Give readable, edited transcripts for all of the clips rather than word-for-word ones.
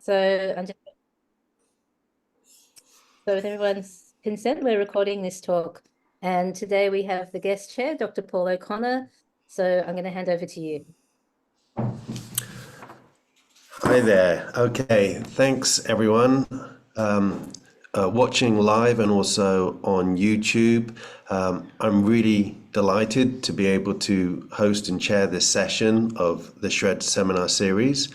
So with everyone's consent, we're recording this talk. And today we have the guest chair, Dr. Paul O'Connor. So I'm going to hand over to you. Hi there. Okay, thanks everyone watching live and also on YouTube. I'm really delighted to be able to host and chair this session of the SHRED seminar series.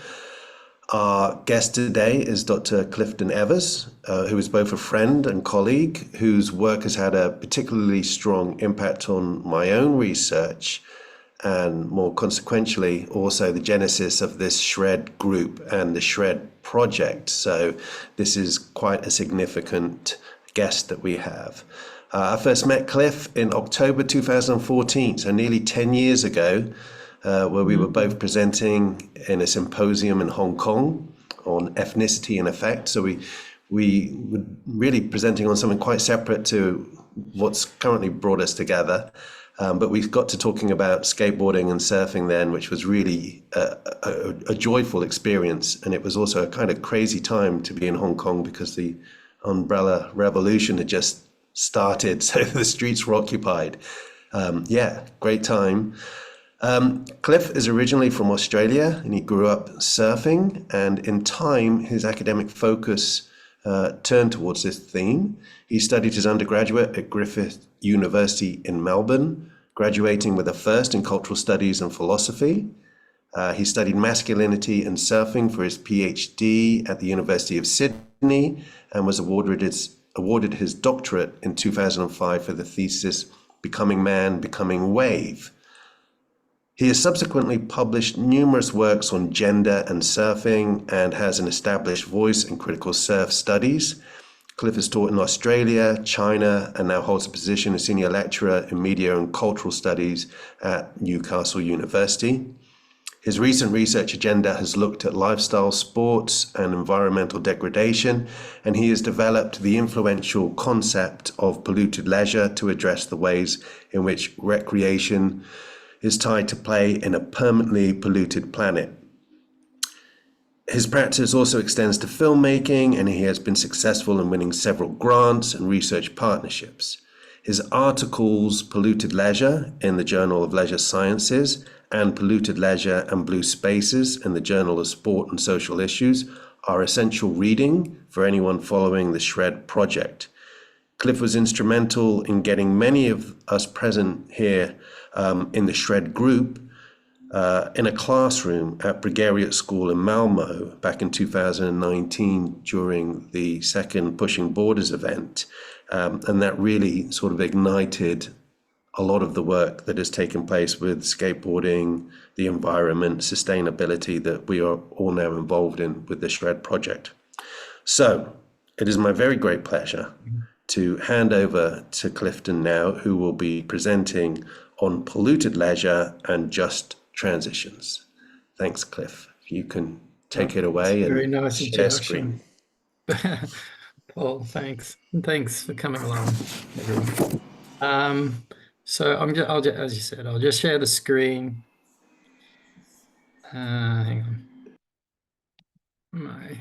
Our guest today is Dr. Clifton Evers, who is both a friend and colleague, whose work has had a particularly strong impact on my own research and more consequentially also the genesis of this SHRED group and the SHRED project. So this is quite a significant guest that we have. I first met Cliff in October 2014, so nearly 10 years ago, where we were both presenting in a symposium in Hong Kong on ethnicity and effect. So we were really presenting on something quite separate to what's currently brought us together. But we got to talking about skateboarding and surfing then, which was really a joyful experience. And it was also a kind of crazy time to be in Hong Kong because the umbrella revolution had just started. So the streets were occupied. Yeah, great time. Cliff is originally from Australia and he grew up surfing. And in time, his academic focus turned towards this theme. He studied his undergraduate at Griffith University in Melbourne, graduating with a first in cultural studies and philosophy. He studied masculinity and surfing for his PhD at the University of Sydney and was awarded his doctorate in 2005 for the thesis Becoming Man, Becoming Wave. He has subsequently published numerous works on gender and surfing and has an established voice in critical surf studies. Cliff has taught in Australia, China, and now holds a position as senior lecturer in media and cultural studies at Newcastle University. His recent research agenda has looked at lifestyle, sports, and environmental degradation, and he has developed the influential concept of polluted leisure to address the ways in which recreation is tied to play in a permanently polluted planet. His practice also extends to filmmaking, and he has been successful in winning several grants and research partnerships. His articles, Polluted Leisure in the Journal of Leisure Sciences and Polluted Leisure and Blue Spaces in the Journal of Sport and Social Issues, are essential reading for anyone following the SHRED project. Cliff was instrumental in getting many of us present here in the SHRED group in a classroom at Brigariate School in Malmo back in 2019 during the second Pushing Borders event. And that really sort of ignited a lot of the work that has taken place with skateboarding, the environment, sustainability that we are all now involved in with the SHRED project. So it is my very great pleasure to hand over to Clifton now, who will be presenting on polluted leisure and just transitions. Thanks, Cliff. If you can take it away and very nice share screen. Paul, thanks. And thanks for coming along, everyone. So I'll just, as you said, I'll just share the screen. Hang on.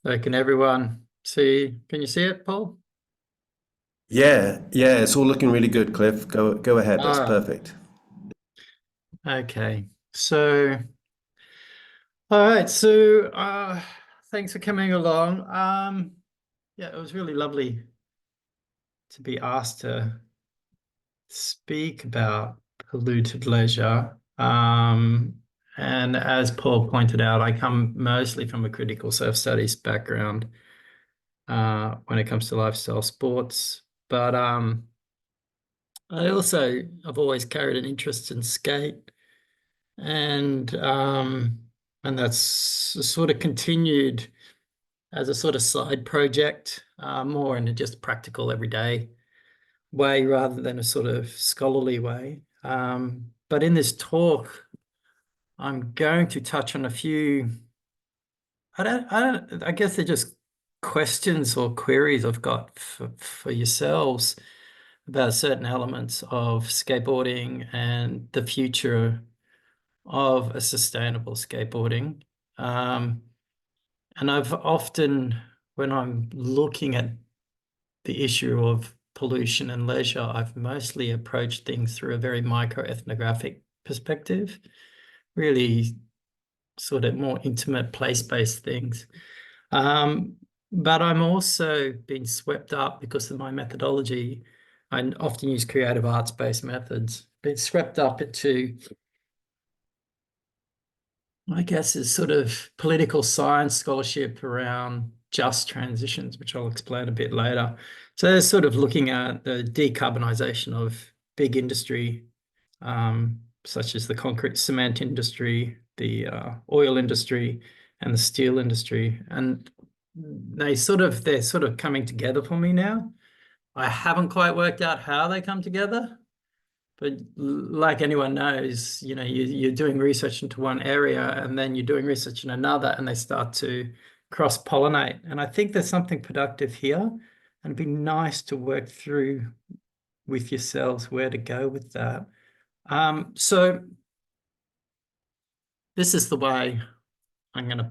So can everyone see? Can you see it, Paul? Yeah, it's all looking really good, Cliff. Go ahead. That's perfect. Okay. So, all right. So, thanks for coming along. Yeah, it was really lovely to be asked to speak about polluted leisure. And as Paul pointed out, I come mostly from a critical surf studies background when it comes to lifestyle sports. But I've always carried an interest in skate, and that's sort of continued as a sort of side project, more in a just practical everyday way rather than a sort of scholarly way. But in this talk, I'm going to touch on a few. I guess they're just questions or queries I've got for yourselves about certain elements of skateboarding and the future of a sustainable skateboarding. And I've often, when I'm looking at the issue of pollution and leisure, I've mostly approached things through a very micro-ethnographic perspective, really sort of more intimate place-based things. But I'm also being swept up because of my methodology. I often use creative arts-based methods, been swept up into, I guess, is sort of political science scholarship around just transitions, which I'll explain a bit later. So they're sort of looking at the decarbonisation of big industry, such as the concrete cement industry, the oil industry, and the steel industry. And they're sort of coming together for me now. I haven't quite worked out how they come together. But like anyone knows, you know, you're doing research into one area and then you're doing research in another and they start to cross-pollinate. And I think there's something productive here. And it'd be nice to work through with yourselves where to go with that. So this is the way I'm going to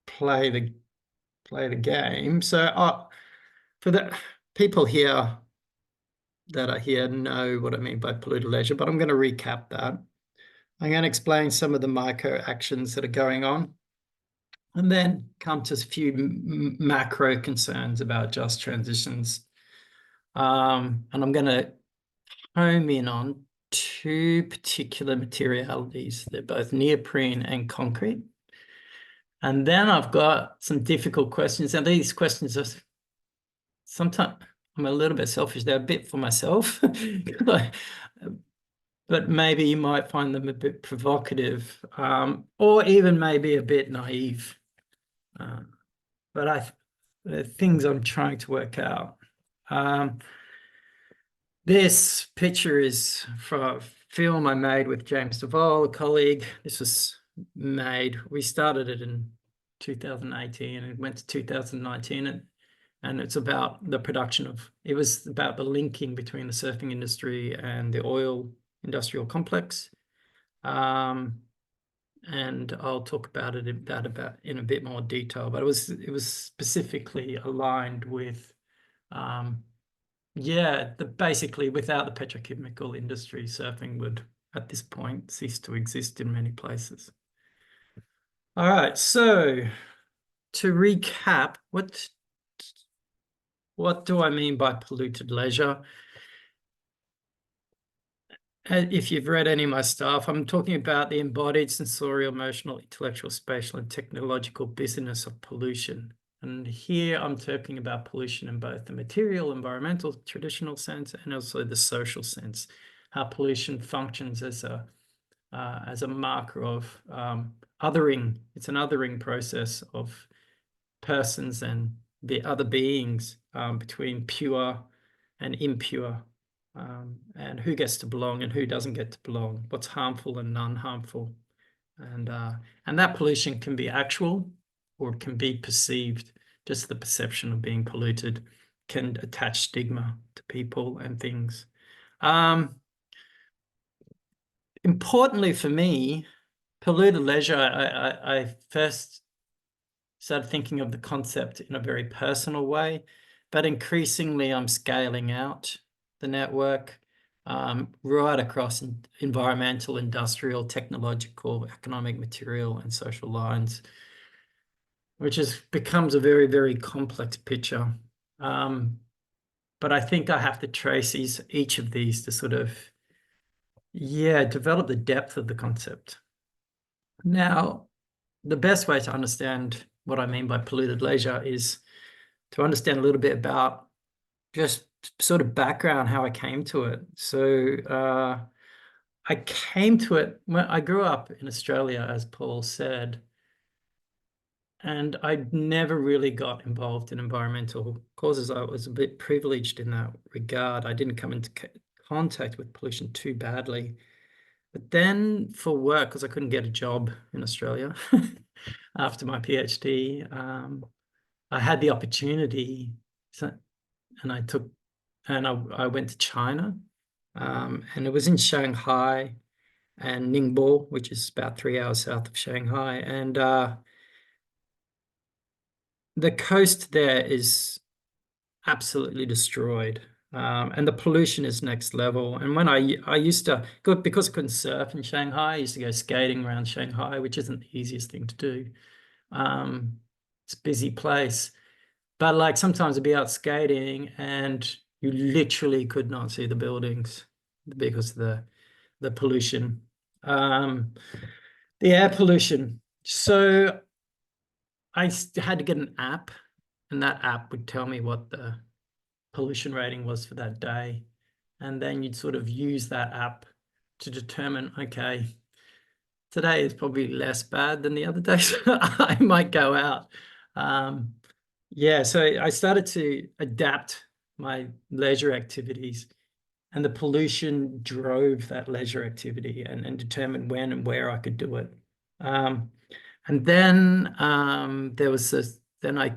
play the game. So for the people here that are here know what I mean by polluted leisure, but I'm going to recap that. I'm going to explain some of the micro actions that are going on and then come to a few macro concerns about just transitions. And I'm going to home in on two particular materialities. They're both neoprene and concrete. And then I've got some difficult questions. And these questions are sometimes, I'm a little bit selfish. They're a bit for myself. But maybe you might find them a bit provocative, or even maybe a bit naive. But the things I'm trying to work out. This picture is from a film I made with James Duvall, a colleague. This was made, we started it in 2018 and it went to 2019. And it's about the production of, it was about the linking between the surfing industry and the oil industrial complex. And I'll talk about it in a bit more detail, but it was specifically aligned with, basically without the petrochemical industry, surfing would at this point cease to exist in many places. All right, so to recap, what do I mean by polluted leisure? If you've read any of my stuff, I'm talking about the embodied sensorial, emotional, intellectual, spatial, and technological business of pollution. And here I'm talking about pollution in both the material, environmental, traditional sense, and also the social sense, how pollution functions as a marker of othering. It's an othering process of persons and the other beings between pure and impure, and who gets to belong and who doesn't get to belong, what's harmful and non-harmful. And that pollution can be actual or it can be perceived. Just the perception of being polluted can attach stigma to people and things. Importantly for me, polluted leisure, I first started thinking of the concept in a very personal way, but increasingly I'm scaling out the network right across environmental, industrial, technological, economic, material, and social lines, which becomes a very, very complex picture. But I think I have to trace each of these to sort of, develop the depth of the concept. Now, the best way to understand what I mean by polluted leisure is to understand a little bit about just sort of background, how I came to it. So I came to it when I grew up in Australia, as Paul said, and I never really got involved in environmental causes. I was a bit privileged in that regard. I didn't come into contact with pollution too badly. But then for work, because I couldn't get a job in Australia after my PhD, I had the opportunity, and I went to China, and it was in Shanghai and Ningbo, which is about 3 hours south of Shanghai. And the coast there is absolutely destroyed. And the pollution is next level. And when I used to go, because I couldn't surf in Shanghai, I used to go skating around Shanghai, which isn't the easiest thing to do. It's a busy place. But like sometimes I'd be out skating and you literally could not see the buildings because of the pollution, the air pollution. So I had to get an app, and that app would tell me what the pollution rating was for that day. And then you'd sort of use that app to determine, okay, today is probably less bad than the other day, so I might go out. Yeah, so I started to adapt my leisure activities, and the pollution drove that leisure activity and determined when and where I could do it. And then there was this, then I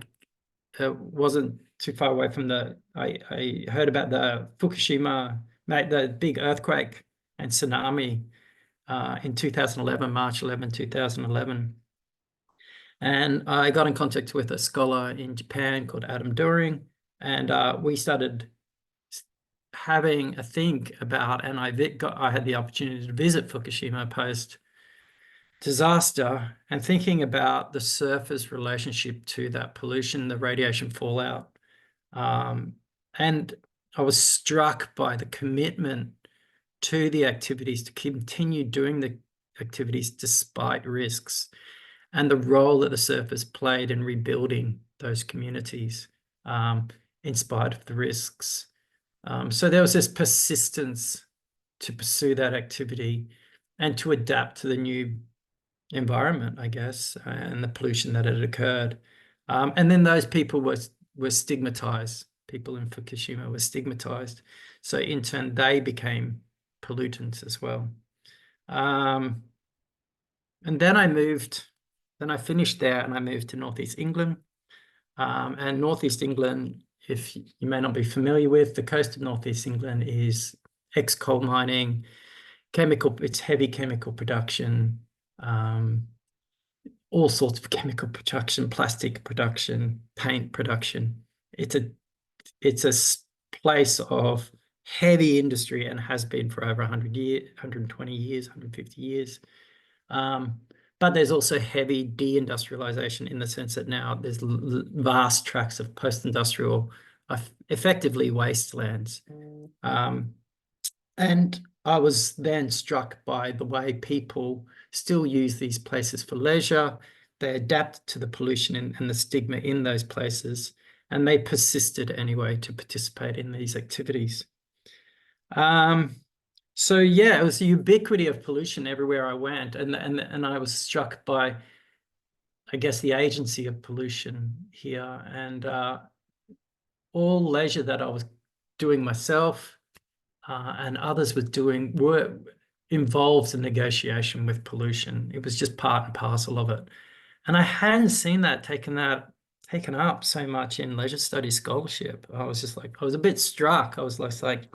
wasn't too far away from I heard about the Fukushima, the big earthquake and tsunami in 2011, March 11, 2011. And I got in contact with a scholar in Japan called Adam During, and we started having a think about, and I had the opportunity to visit Fukushima post disaster, and thinking about the surface relationship to that pollution, the radiation fallout. And I was struck by the commitment to the activities, to continue doing the activities despite risks, and the role that the surface played in rebuilding those communities in spite of the risks. So there was this persistence to pursue that activity and to adapt to the new environment, I guess, and the pollution that had occurred. And then those people were stigmatized. People in Fukushima were stigmatized. So in turn, they became pollutants as well. And then I finished there and I moved to Northeast England. And Northeast England, if you may not be familiar with, the coast of Northeast England is ex-coal mining, it's heavy chemical production, all sorts of chemical production, plastic production, paint production. It's a place of heavy industry and has been for over 100 years, 120 years, 150 years. But there's also heavy deindustrialization in the sense that now there's vast tracts of post-industrial, effectively wastelands. And I was then struck by the way people still use these places for leisure. They adapt to the pollution and the stigma in those places, and they persisted anyway to participate in these activities. So yeah, it was the ubiquity of pollution everywhere I went, and I was struck by, I guess, the agency of pollution here, and all leisure that I was doing myself and others were involved in negotiation with pollution. It was just part and parcel of it, and I hadn't seen that taken up so much in leisure studies scholarship. I was a bit struck. I was like.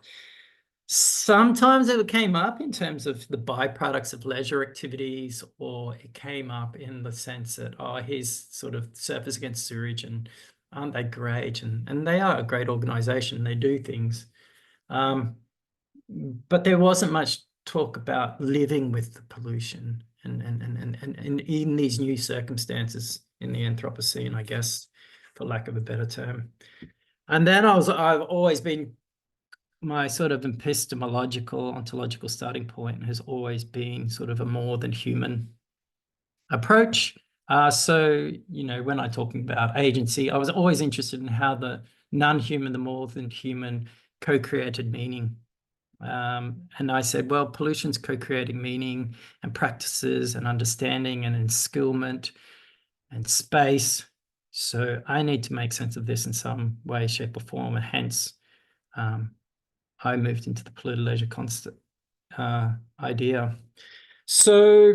Sometimes it came up in terms of the byproducts of leisure activities, or it came up in the sense that, oh, here's sort of Surfers Against Sewage, and aren't they great? And they are a great organization. They do things. But there wasn't much talk about living with the pollution and in these new circumstances in the Anthropocene, I guess, for lack of a better term. And then I've always been, my sort of epistemological, ontological starting point has always been sort of a more than human approach. So, when I'm talking about agency, I was always interested in how the non-human, the more than human, co-created meaning. And I said, well, pollution's co-creating meaning and practices and understanding and enskillment and space. So I need to make sense of this in some way, shape, or form, and hence I moved into the polluted leisure concept idea. So,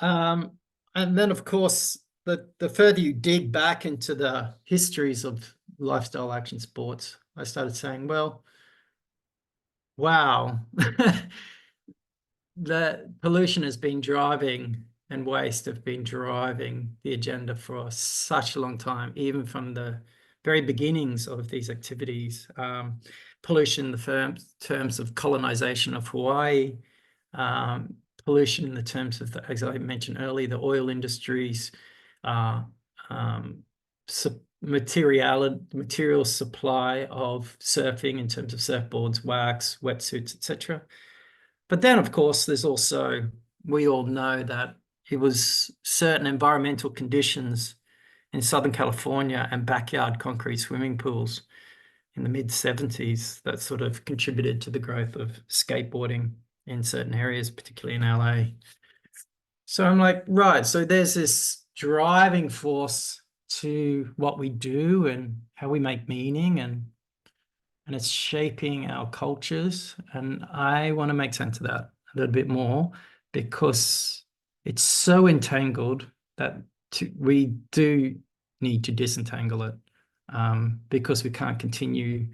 and then of course the further you dig back into the histories of lifestyle action sports, I started saying, well, wow, the pollution has been driving and waste have been driving the agenda for such a long time, even from the very beginnings of these activities. Pollution in the terms of colonization of Hawaii, pollution in the terms of, as I mentioned earlier, the oil industries, material supply of surfing in terms of surfboards, wax, wetsuits, etc. But then, of course, there's also, we all know that it was certain environmental conditions in Southern California and backyard concrete swimming pools in the mid-70s that sort of contributed to the growth of skateboarding in certain areas, particularly in LA. So I'm like, right, so there's this driving force to what we do and how we make meaning, and it's shaping our cultures. And I want to make sense of that a little bit more, because it's so entangled that we do need to disentangle it, because we can't continue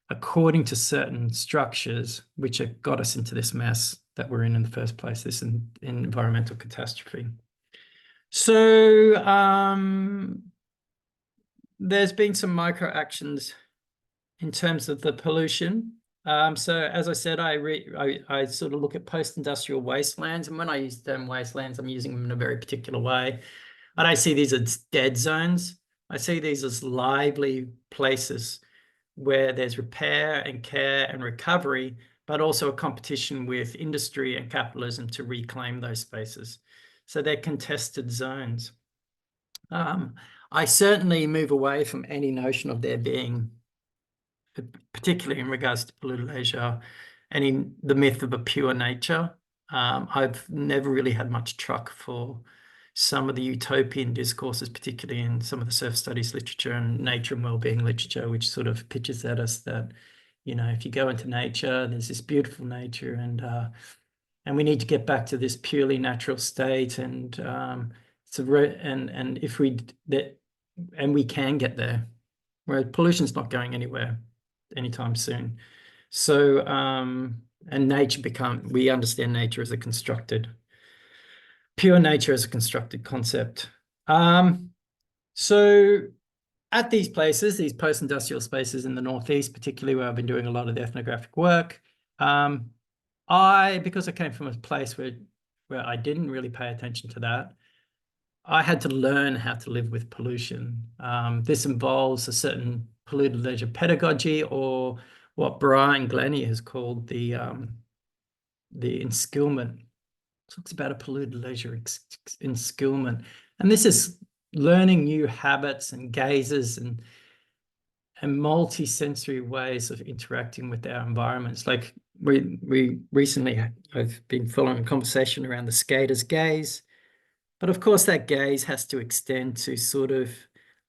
according to certain structures which have got us into this mess that we're in the first place, this environmental catastrophe. So there's been some micro actions in terms of the pollution. So as I said, I sort of look at post-industrial wastelands, and when I use the term wastelands, I'm using them in a very particular way. I don't see these as dead zones. I see these as lively places where there's repair and care and recovery, but also a competition with industry and capitalism to reclaim those spaces. So they're contested zones. I certainly move away from any notion of there being, particularly in regards to polluted leisure, and in the myth of a pure nature. I've never really had much truck for some of the utopian discourses, particularly in some of the surf studies literature and nature and well-being literature, which sort of pitches at us that, you know, if you go into nature, there's this beautiful nature, and we need to get back to this purely natural state, and if we can get there, whereas pollution's not going anywhere anytime soon. So and we understand nature as a constructed, pure nature as a constructed concept. So at these places, these post-industrial spaces in the Northeast, particularly where I've been doing a lot of the ethnographic work, because I came from a place where I didn't really pay attention to that, I had to learn how to live with pollution. This involves a certain polluted leisure pedagogy, or what Brian Glennie has called the enskillment. Talks about a polluted leisure enskillment. And this is learning new habits and gazes and multi-sensory ways of interacting with our environments. Like we recently, I've been following a conversation around the skater's gaze. But of course, that gaze has to extend to sort of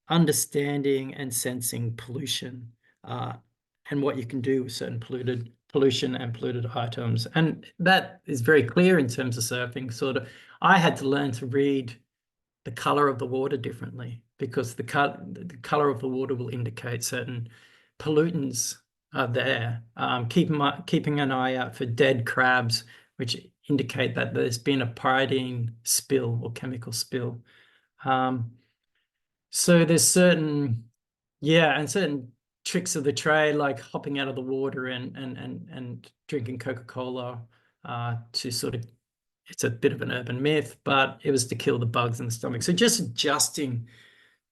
understanding and sensing pollution, and what you can do with certain pollution and polluted items. And that is very clear in terms of surfing. Sort of, I had to learn to read the color of the water differently, because the color of the water will indicate certain pollutants are there. Keeping an eye out for dead crabs, which indicate that there's been a pyridine spill or chemical spill. So there's certain tricks of the trade, like hopping out of the water and drinking Coca-Cola, to sort of, it's a bit of an urban myth, but it was to kill the bugs in the stomach. So just adjusting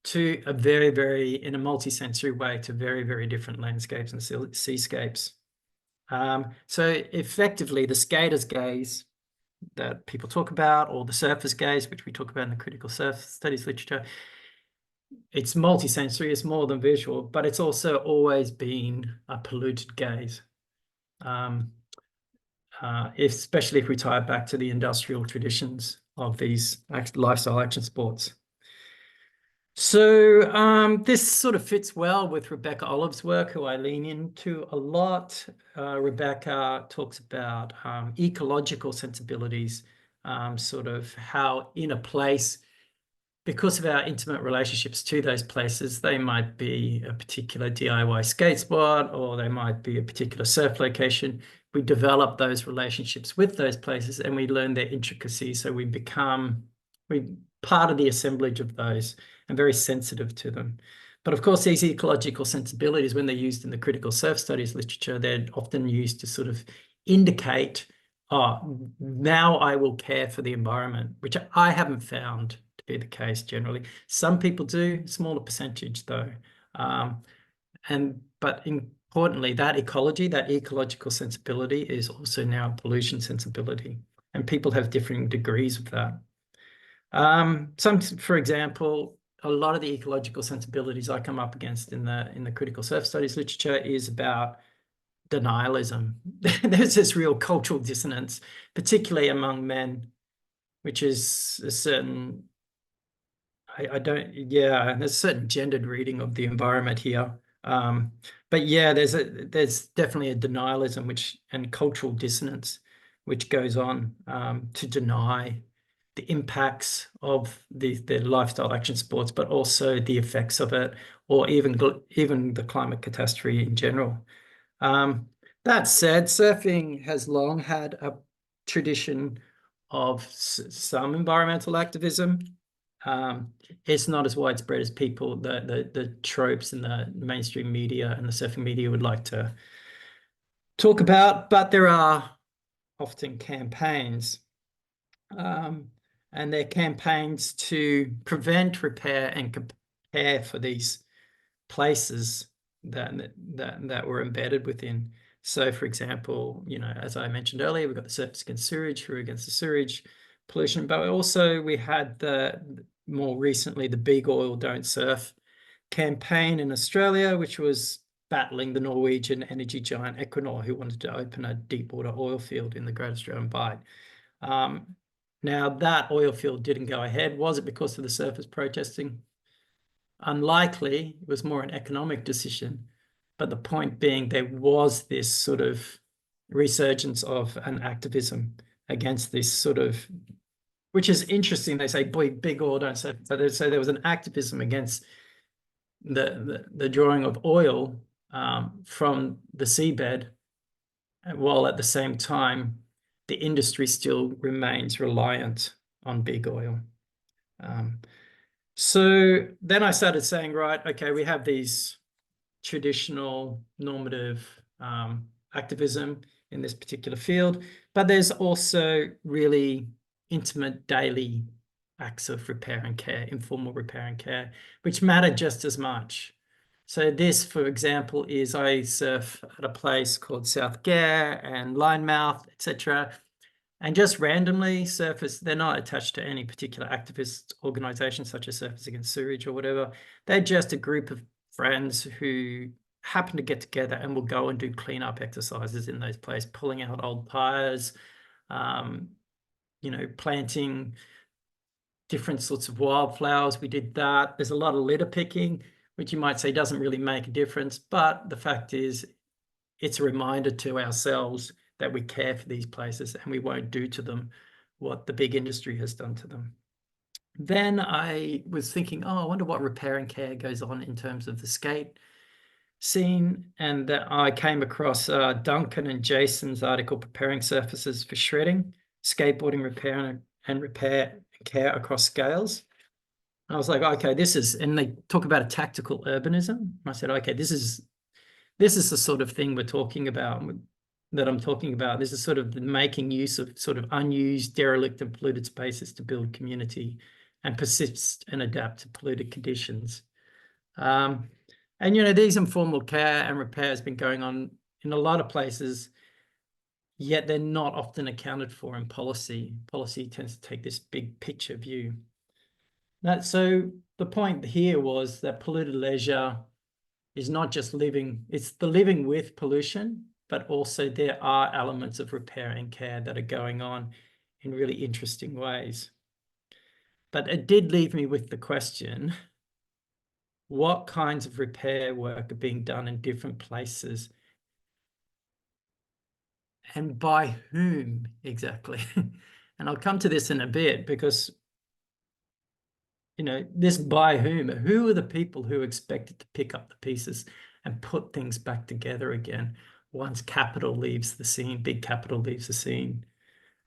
to a very, very, in a multi-sensory way, to very, very different landscapes and seascapes. So effectively, the skater's gaze that people talk about, or the surfer's gaze, which we talk about in the critical surf studies literature, it's multi-sensory, it's more than visual, but it's also always been a polluted gaze, especially if we tie it back to the industrial traditions of these lifestyle action sports. So this sort of fits well with Rebecca Olive's work, who I lean into a lot. Rebecca talks about ecological sensibilities, sort of how in a place because of our intimate relationships to those places, they might be a particular DIY skate spot, or they might be a particular surf location. We develop those relationships with those places and we learn their intricacies. So we part of the assemblage of those and very sensitive to them. But of course, these ecological sensibilities, when they're used in the critical surf studies literature, they're often used to sort of indicate, oh, now I will care for the environment, which I haven't found to be the case generally. Some people do, smaller percentage though. But importantly, that ecology, that ecological sensibility is also now a pollution sensibility, and people have differing degrees of that. For example, a lot of the ecological sensibilities I come up against in the critical surf studies literature is about denialism. There's this real cultural dissonance, particularly among men, which is a certain, there's a certain gendered reading of the environment here. But yeah, there's definitely a denialism and cultural dissonance which goes on to deny the impacts of the lifestyle action sports, but also the effects of it, or even the climate catastrophe in general. That said, surfing has long had a tradition of some environmental activism. It's not as widespread as the tropes in the mainstream media and the surfing media would like to talk about, but there are often campaigns. And they're campaigns to prevent, repair, and compare for these places that were embedded within. So, for example, as I mentioned earlier, we've got the Surfers Against Sewage, who are against the sewage pollution, but also we had more recently the Big Oil Don't Surf campaign in Australia, which was battling the Norwegian energy giant Equinor, who wanted to open a deep water oil field in the Great Australian Bight. Now, that oil field didn't go ahead. Was it because of the surfers protesting? Unlikely. It was more an economic decision. But the point being, there was this sort of resurgence of an activism against this sort of, which is interesting. They say, boy, big oil don't surf. So they say there was an activism against the drawing of oil from the seabed, while at the same time, the industry still remains reliant on big oil. So then I started saying, right, okay, we have these traditional normative activism in this particular field, but there's also really intimate daily acts of repair and care, informal repair and care, which matter just as much. So this, for example, is I surf at a place called South Gare and Linemouth, etc. And just randomly surfers, they're not attached to any particular activist organization such as Surfers Against Sewage or whatever. They're just a group of friends who happen to get together and will go and do cleanup exercises in those places, pulling out old tires, planting different sorts of wildflowers. We did that. There's a lot of litter picking, which you might say doesn't really make a difference. But the fact is, it's a reminder to ourselves that we care for these places and we won't do to them what the big industry has done to them. Then I was thinking, I wonder what repair and care goes on in terms of the skate scene. And I came across Duncan and Jason's article, Preparing Surfaces for Shredding, Skateboarding Repair and Repair and Care Across Scales. I was like, okay, and they talk about a tactical urbanism. I said, okay, this is the sort of thing we're talking about, that I'm talking about. This is sort of making use of sort of unused, derelict and polluted spaces to build community and persist and adapt to polluted conditions. And, these informal care and repair has been going on in a lot of places, yet they're not often accounted for in policy. Policy tends to take this big picture view. So the point here was that polluted leisure is not just living, it's the living with pollution, but also there are elements of repair and care that are going on in really interesting ways. But it did leave me with the question, what kinds of repair work are being done in different places? And by whom exactly? And I'll come to this in a bit, because this by whom? Who are the people who are expected to pick up the pieces and put things back together again once capital leaves the scene, big capital leaves the scene?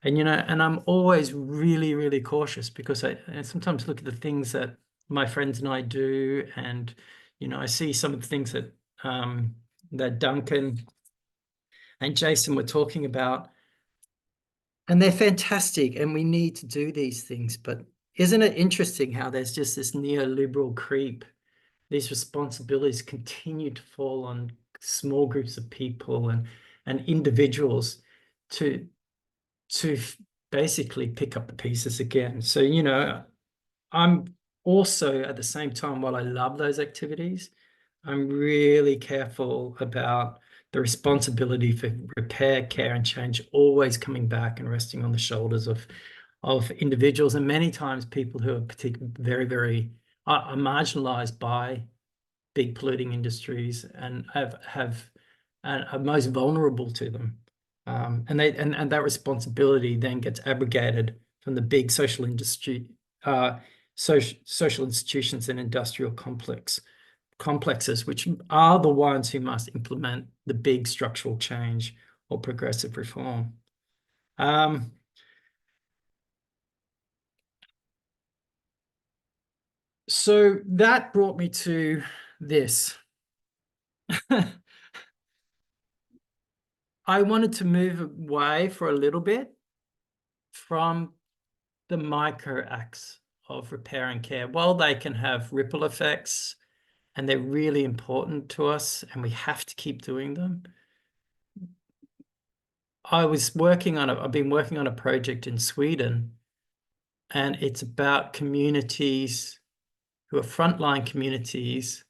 And I'm always really, really cautious, because I sometimes look at the things that my friends and I do, and I see some of the things that that Duncan and Jason were talking about, and they're fantastic, and we need to do these things. But isn't it interesting how there's just this neoliberal creep? These responsibilities continue to fall on small groups of people and individuals to basically pick up the pieces again. So, I'm also, at the same time, while I love those activities, I'm really careful about the responsibility for repair, care, and change always coming back and resting on the shoulders of individuals, and many times people who are very, very are marginalized by big polluting industries and are most vulnerable to them. And that responsibility then gets abrogated from the big social institutions and industrial complexes, which are the ones who must implement the big structural change or progressive reform. So that brought me to this. I wanted to move away for a little bit from the micro acts of repair and care. While they can have ripple effects and they're really important to us and we have to keep doing them, I've been working on a project in Sweden, and it's about communities who are frontline communities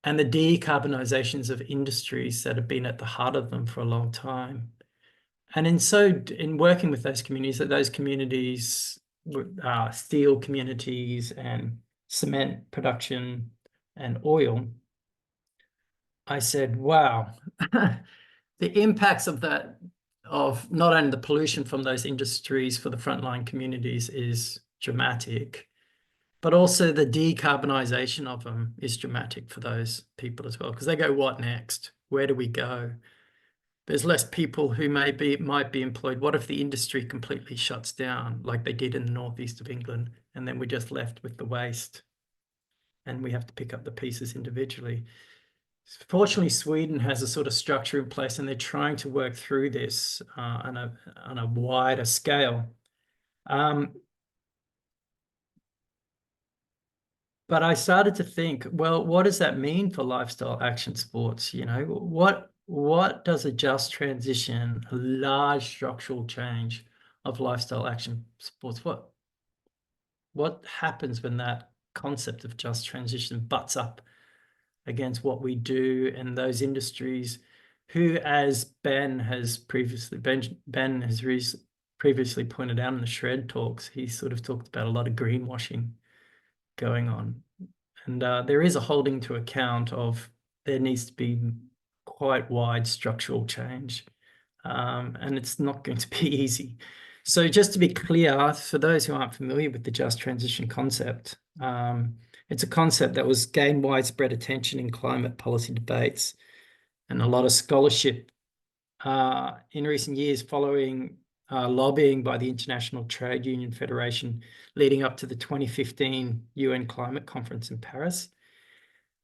and the decarbonizations of industries that have been at the heart of them for a long time. And in working with those communities, steel communities and cement production and oil, I said, wow, the impacts of that, of not only the pollution from those industries for the frontline communities is dramatic, but also the decarbonization of them is dramatic for those people as well, because they go, what next? Where do we go? There's less people who might be employed. What if the industry completely shuts down like they did in the northeast of England, and then we're just left with the waste and we have to pick up the pieces individually? Fortunately, Sweden has a sort of structure in place, and they're trying to work through this on a wider scale. But I started to think, well, what does that mean for lifestyle action sports? What does a just transition, a large structural change of lifestyle action sports, what happens when that concept of just transition butts up against what we do in those industries who, as Ben has previously pointed out in the SHRED talks, he sort of talked about a lot of greenwashing going on. And there is a holding to account of there needs to be quite wide structural change, and it's not going to be easy. So just to be clear, for those who aren't familiar with the just transition concept, it's a concept that was gained widespread attention in climate policy debates and a lot of scholarship in recent years following lobbying by the International Trade Union Federation leading up to the 2015 UN Climate Conference in Paris.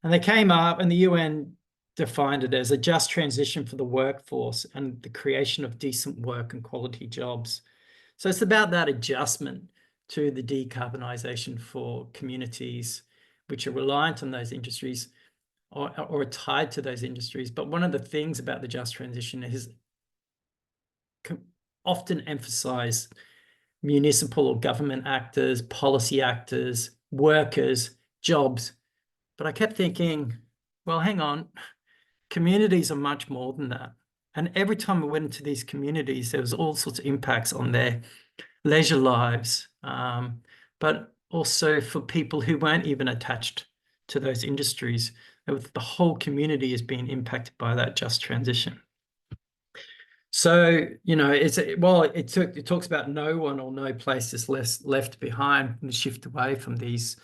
And they came up, and the UN defined it as a just transition for the workforce and the creation of decent work and quality jobs. So it's about that adjustment to the decarbonisation for communities which are reliant on those industries or are tied to those industries. But one of the things about the just transition is often emphasize municipal or government actors, policy actors, workers, jobs. But I kept thinking, well, hang on, communities are much more than that. And every time I went into these communities, there was all sorts of impacts on their leisure lives, but also for people who weren't even attached to those industries. The whole community is being impacted by that just transition. So, it talks about no one or no place is left behind in the shift away from these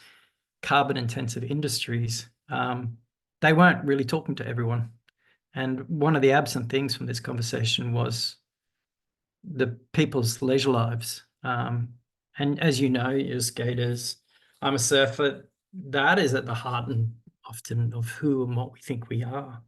carbon-intensive industries. They weren't really talking to everyone. And one of the absent things from this conversation was the people's leisure lives. And as you know, you're skaters, I'm a surfer, that is at the heart and often of who and what we think we are.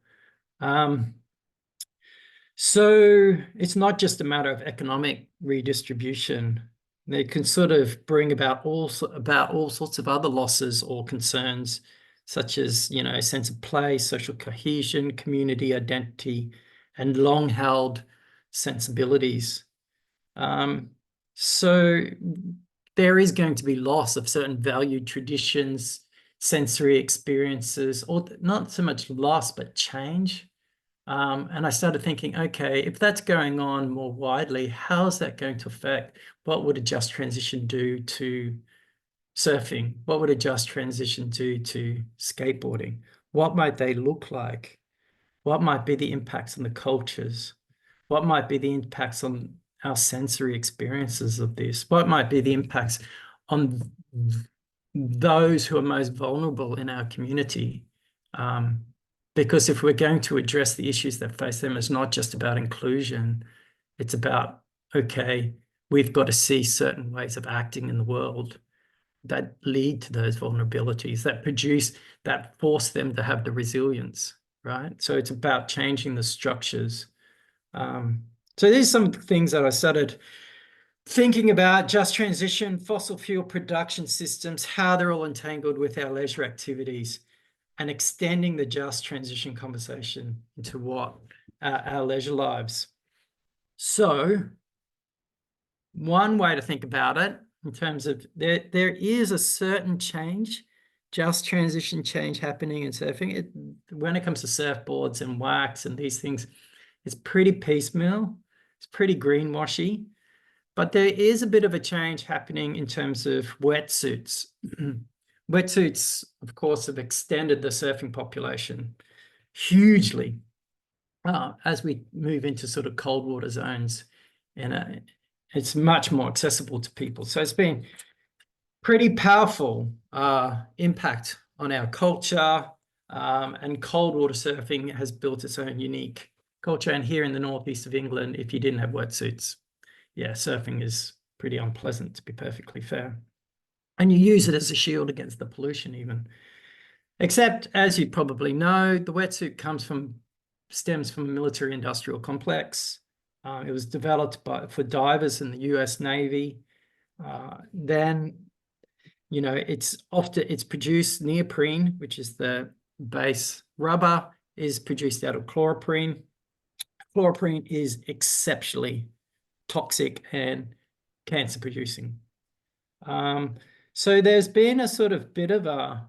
So it's not just a matter of economic redistribution. They can sort of bring about all sorts of other losses or concerns, such as, sense of place, social cohesion, community identity, and long-held sensibilities. So there is going to be loss of certain valued traditions, sensory experiences, or not so much loss, but change. And I started thinking, okay, if that's going on more widely, how is that going to affect? What would a just transition do to surfing? What would a just transition do to skateboarding? What might they look like? What might be the impacts on the cultures? What might be the impacts on our sensory experiences of this? What might be the impacts on those who are most vulnerable in our community? Because if we're going to address the issues that face them, it's not just about inclusion. It's about, okay, we've got to see certain ways of acting in the world that lead to those vulnerabilities, that force them to have the resilience, right? So it's about changing the structures. So these are some things that I started thinking about: just transition, fossil fuel production systems, how they're all entangled with our leisure activities, and extending the just transition conversation into what our leisure lives. So one way to think about it, in terms of there is a certain change, just transition change happening in surfing. When it comes to surfboards and wax and these things, it's pretty piecemeal. It's pretty greenwashy. But there is a bit of a change happening in terms of wetsuits. Wetsuits, of course, have extended the surfing population hugely as we move into sort of cold water zones. And it's much more accessible to people. So it's been pretty powerful impact on our culture. And cold water surfing has built its own unique culture. And here in the northeast of England, if you didn't have wetsuits, yeah, surfing is pretty unpleasant, to be perfectly fair. And you use it as a shield against the pollution even. Except, as you probably know, the wetsuit stems from a military-industrial complex. It was developed for divers in the US Navy. Then, it's produced neoprene, which is the base rubber, is produced out of chloroprene. Chloroprene is exceptionally toxic and cancer-producing. So there's been a sort of bit of a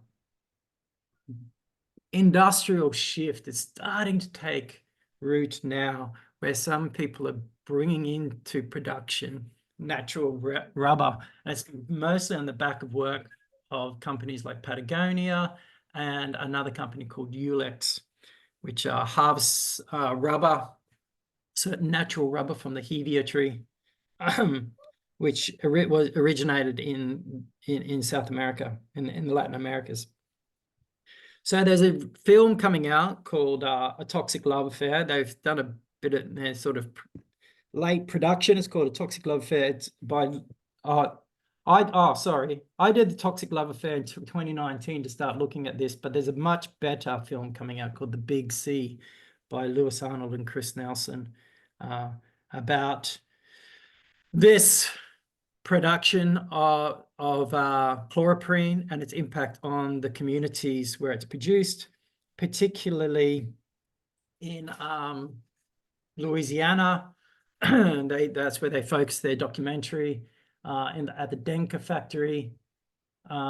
industrial shift. It's starting to take root now, where some people are bringing into production natural rubber. And it's mostly on the back of work of companies like Patagonia and another company called Ulex, which harvests rubber, certain natural rubber from the hevea tree, which was originated in South America, in the Latin Americas. So there's a film coming out called A Toxic Love Affair. They've done a bit of their sort of late production. It's called A Toxic Love Affair. It's by I did The Toxic Love Affair in 2019 to start looking at this, but there's a much better film coming out called The Big C by Lewis Arnold and Chris Nelson about this production of chloroprene and its impact on the communities where it's produced, particularly in Louisiana. That's where they focus their documentary, at the Denka factory,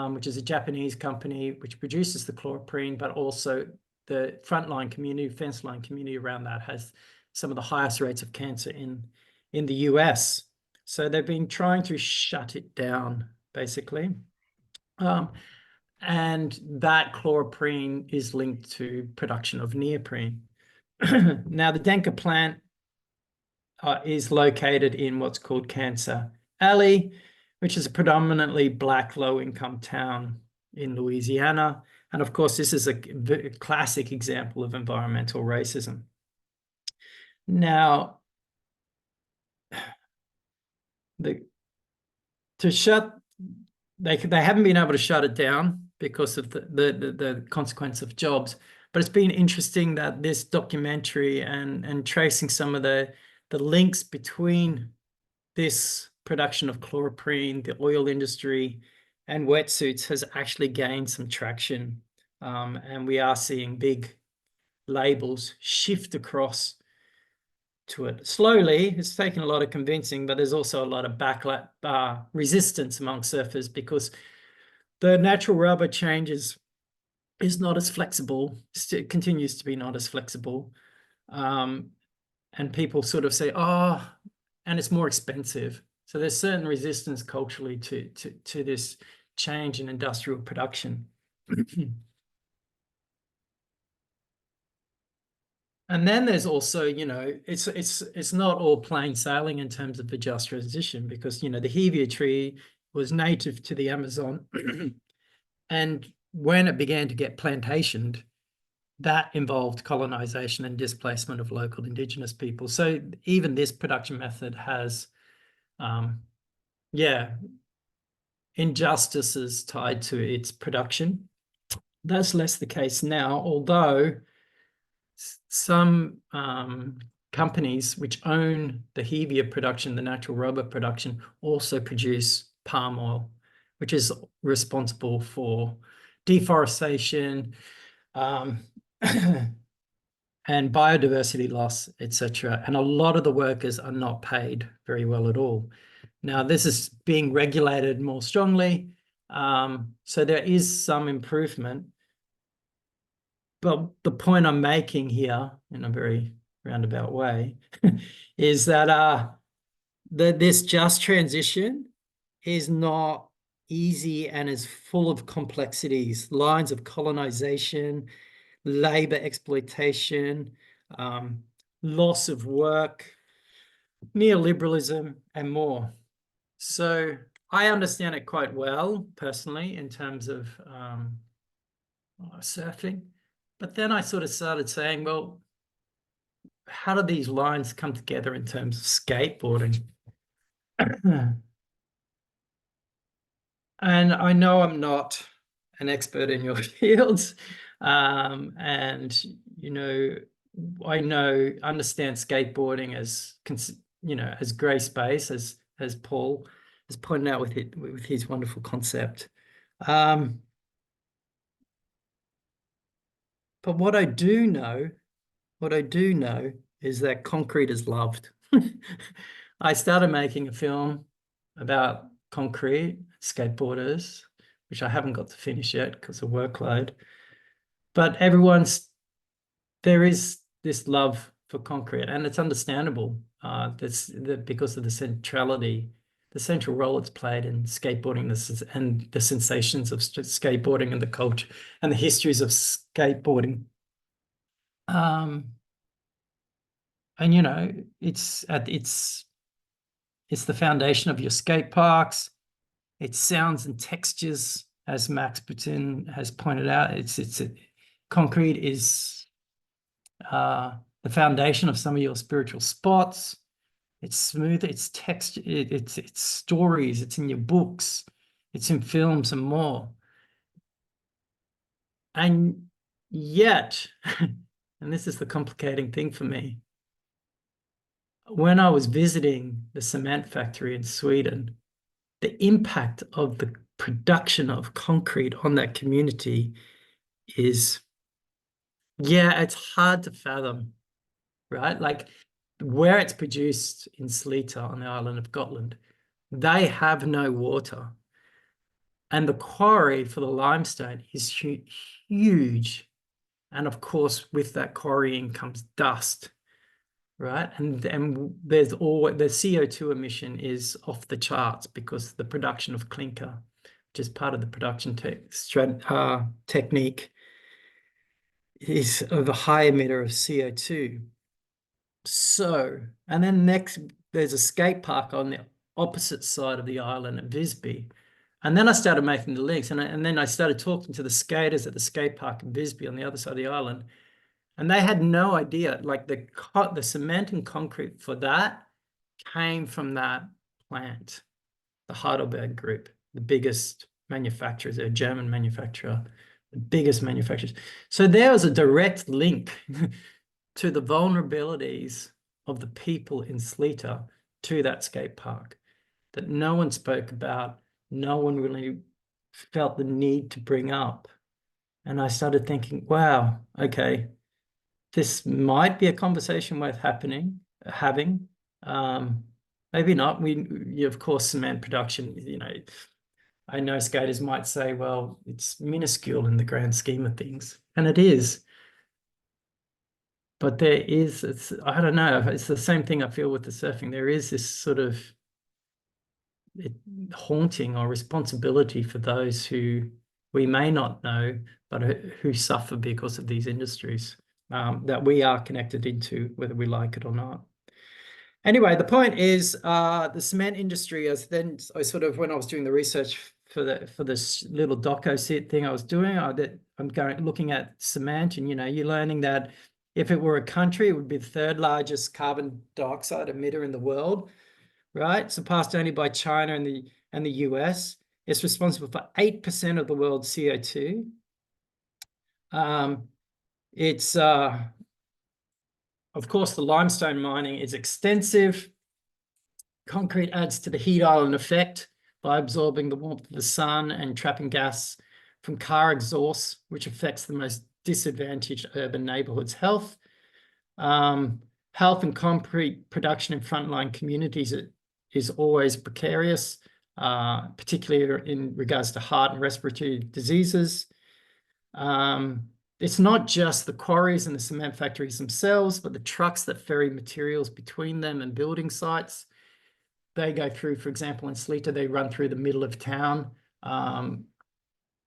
which is a Japanese company which produces the chloroprene, but also the frontline community, fence line community around that has some of the highest rates of cancer in the US. So they've been trying to shut it down, basically. And that chloroprene is linked to production of neoprene. Now, the Denka plant is located in what's called Cancer Alley, which is a predominantly Black low-income town in Louisiana. And of course, this is a classic example of environmental racism. Now, they haven't been able to shut it down because of the consequence of jobs. But it's been interesting that this documentary and tracing some of the links between this production of chloroprene, the oil industry, and wetsuits has actually gained some traction. And we are seeing big labels shift across to it. Slowly, it's taken a lot of convincing, but there's also a lot of resistance among surfers because the natural rubber is not as flexible, it continues to be not as flexible. And people sort of say, oh, and it's more expensive. So there's certain resistance culturally to this change in industrial production. And then there's also, it's not all plain sailing in terms of the just transition because, the hevea tree was native to the Amazon. And when it began to get plantationed, that involved colonization and displacement of local indigenous people. So even this production method has, injustices tied to its production. That's less the case now, although some companies which own the hevea production, the natural rubber production, also produce palm oil, which is responsible for deforestation, and biodiversity loss, etc. And a lot of the workers are not paid very well at all. Now, this is being regulated more strongly, so there is some improvement. But the point I'm making here, in a very roundabout way, is that this just transition is not easy and is full of complexities, lines of colonization, labor exploitation, loss of work, neoliberalism, and more. So I understand it quite well, personally, in terms of surfing. But then I sort of started saying, well, how do these lines come together in terms of skateboarding? And I know I'm not an expert in your fields. And, I understand skateboarding as, as gray space, as Paul has pointed out with his wonderful concept. But what I do know is that concrete is loved. I started making a film about concrete skateboarders, which I haven't got to finish yet because of workload. But there is this love for concrete, and it's understandable. Because of the central role it's played in skateboarding, and the sensations of skateboarding and the culture and the histories of skateboarding. And it's the foundation of your skate parks. It's sounds and textures, as Max Boutin has pointed out. Concrete is the foundation of some of your spiritual spots. It's smooth, it's text, it's stories, it's in your books, it's in films and more. And yet, and this is the complicating thing for me, when I was visiting the cement factory in Sweden, the impact of the production of concrete on that community is, it's hard to fathom, right? Like where it's produced in Slita on the island of Gotland, they have no water. And the quarry for the limestone is huge. And of course, with that quarrying comes dust, right? And there's the CO2 emission is off the charts because the production of clinker, which is part of the production technique, is of a high emitter of CO2. So, and then next, there's a skate park on the opposite side of the island at Visby. And then I started making the links, and then I started talking to the skaters at the skate park in Visby on the other side of the island. And they had no idea, like the cement and concrete for that came from that plant, the Heidelberg Group, the biggest manufacturers, a German manufacturer, the biggest manufacturers. So there was a direct link to the vulnerabilities of the people in Sleater to that skate park that no one spoke about, no one really felt the need to bring up. And I started thinking, wow, okay, this might be a conversation worth having. Maybe not. Of course, cement production, I know skaters might say, well, it's minuscule in the grand scheme of things, and it is. But I don't know, it's the same thing I feel with the surfing. There is this sort of haunting or responsibility for those who we may not know, but who suffer because of these industries that we are connected into, whether we like it or not. Anyway, the point is the cement industry, when I was doing the research for this little doco sit thing I was doing, looking at cement, and you're learning that if it were a country, it would be the third largest carbon dioxide emitter in the world, right? Surpassed only by China and the US. It's responsible for 8% of the world's CO2. Of course, the limestone mining is extensive. Concrete adds to the heat island effect by absorbing the warmth of the sun and trapping gas from car exhaust, which affects the most disadvantaged urban neighborhoods' health. Health and concrete production in frontline communities is always precarious, particularly in regards to heart and respiratory diseases. It's not just the quarries and the cement factories themselves, but the trucks that ferry materials between them and building sites. They go through, for example, in Sleater, they run through the middle of town.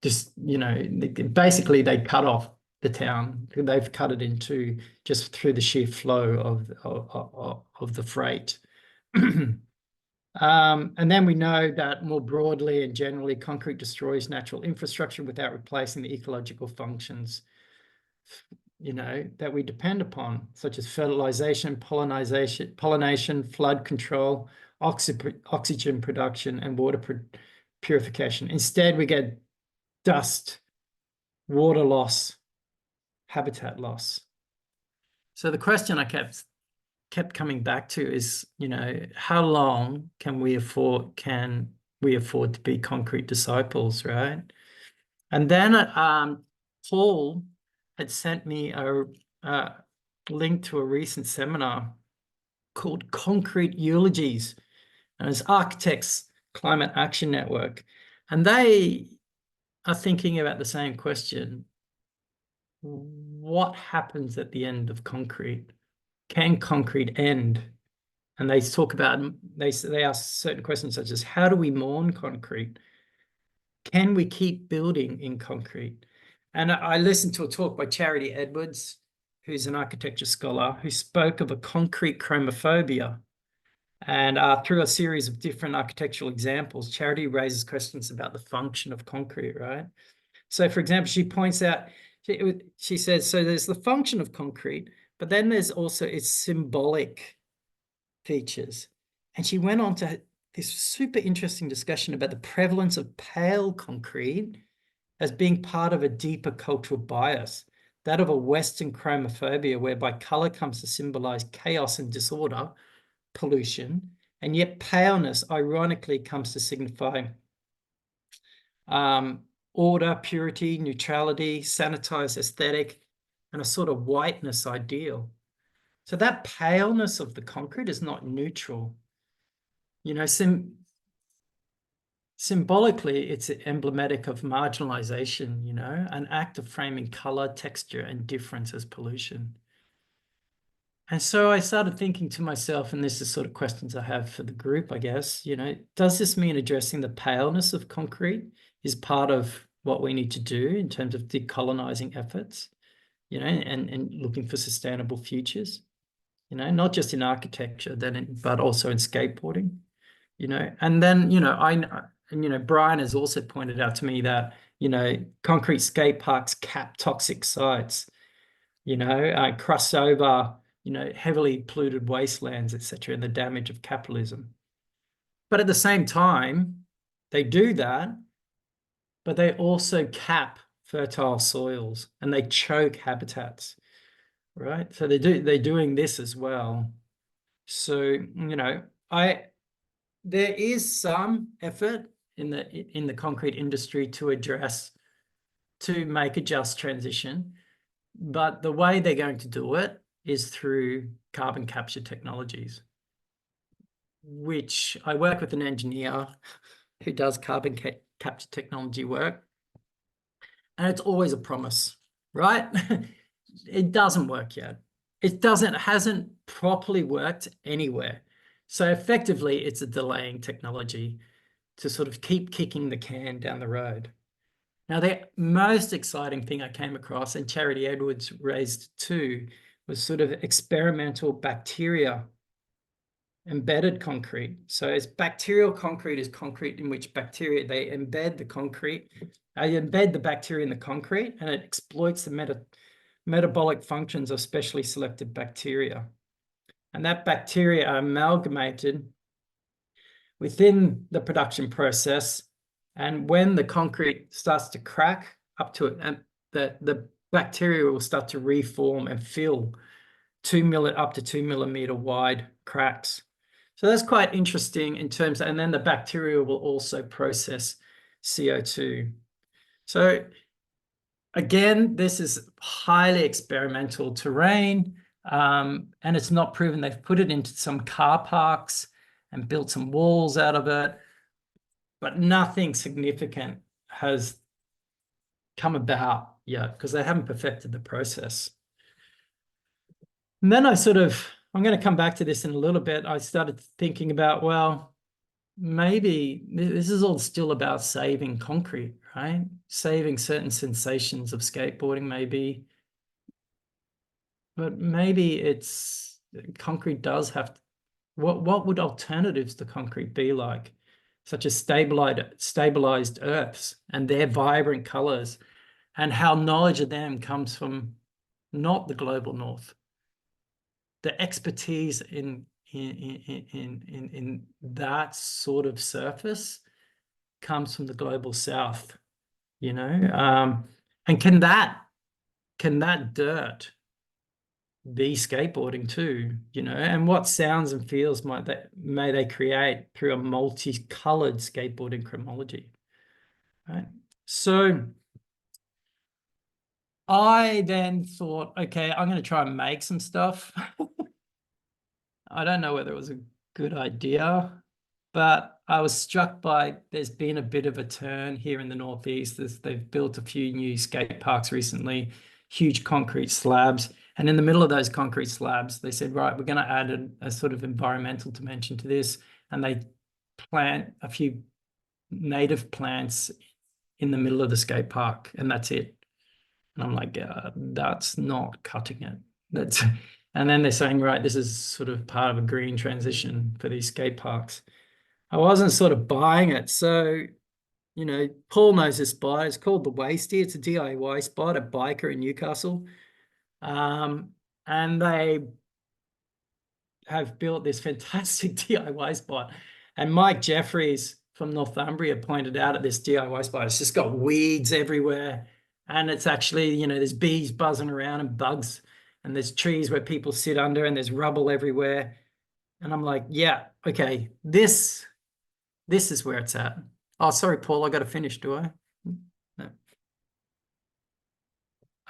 Basically they cut off the town. They've cut it in two just through the sheer flow of the freight. And then we know that more broadly and generally, concrete destroys natural infrastructure without replacing the ecological functions that we depend upon, such as fertilization, pollination, flood control, oxygen production, and water purification. Instead, we get dust, water loss, habitat loss. So the question I kept coming back to is, how long can we afford to be concrete disciples, right? And then Paul had sent me a link to a recent seminar called Concrete Eulogies, and it's Architects Climate Action Network. And they are thinking about the same question. What happens at the end of concrete? Can concrete end? And they talk about, they ask certain questions such as, how do we mourn concrete? Can we keep building in concrete? And I listened to a talk by Charity Edwards, who's an architecture scholar, who spoke of a concrete chromophobia. And through a series of different architectural examples, Charity raises questions about the function of concrete, right? So, for example, she points out, she says, so there's the function of concrete, but then there's also its symbolic features. And she went on to this super interesting discussion about the prevalence of pale concrete as being part of a deeper cultural bias, that of a Western chromophobia, whereby color comes to symbolize chaos and disorder, pollution, and yet paleness, ironically, comes to signify order, purity, neutrality, sanitized aesthetic, and a sort of whiteness ideal. So that paleness of the concrete is not neutral. Symbolically, it's emblematic of marginalization, an act of framing color, texture, and difference as pollution. And so I started thinking to myself, and this is sort of questions I have for the group, I guess, does this mean addressing the paleness of concrete is part of what we need to do in terms of decolonizing efforts, and looking for sustainable futures? you know, not just in architecture, but also in skateboarding, you know. And then, you know, and, you know, Brian has also pointed out to me that, you know, concrete skate parks cap toxic sites, you know, cross over, you know, heavily polluted wastelands, etc., and the damage of capitalism. But at the same time, they do that, but they also cap fertile soils and they choke habitats, right? So they're doing this as well. So, you know, there is some effort in the concrete industry to make a just transition, but the way they're going to do it is through carbon capture technologies, which I work with an engineer who does carbon capture technology work, and it's always a promise, right? It doesn't work yet. It hasn't properly worked anywhere. So effectively, it's a delaying technology to sort of keep kicking the can down the road. Now, the most exciting thing I came across, and Charity Edwards raised too, was sort of experimental bacteria embedded concrete. So as bacterial concrete is concrete in which bacteria, they embed the concrete, they embed the bacteria in the concrete, and it exploits the metabolic functions of specially selected bacteria. And that bacteria are amalgamated within the production process. And when the concrete starts to crack up to it, and the bacteria will start to reform and fill up to 2 millimeter wide cracks. So that's quite interesting in terms of, and then the bacteria will also process CO2. So again, this is highly experimental terrain, and it's not proven. They've put it into some car parks and built some walls out of it, but nothing significant has come about yet because they haven't perfected the process. And then I'm going to come back to this in a little bit. I started thinking about, well, maybe this is all still about saving concrete, right? Saving certain sensations of skateboarding, maybe. But maybe concrete does have to, what would alternatives to concrete be like? Such as stabilized earths and their vibrant colors, and how knowledge of them comes from not the global north. The expertise in that sort of surface comes from the global south, you know. And can that dirt be skateboarding too, you know? And what sounds and feels may they create through a multicolored skateboarding chronology, right? So I then thought, okay, I'm going to try and make some stuff. I don't know whether it was a good idea, but I was struck by there's been a bit of a turn here in the Northeast. They've built a few new skate parks recently, huge concrete slabs. And in the middle of those concrete slabs, they said, right, we're going to add a sort of environmental dimension to this. And they plant a few native plants in the middle of the skate park, and that's it. And I'm like, that's not cutting it. And then they're saying, right, this is sort of part of a green transition for these skate parks. I wasn't sort of buying it. So, you know, Paul knows this spot. It's called the Wasty. It's a DIY spot, a biker in Newcastle. And they have built this fantastic DIY spot. And Mike Jeffries from Northumbria pointed out at this DIY spot, it's just got weeds everywhere. And it's actually, you know, there's bees buzzing around and bugs, and there's trees where people sit under, and there's rubble everywhere. And I'm like, yeah, okay, this is where it's at. Oh, sorry, Paul, I got to finish, do I? No.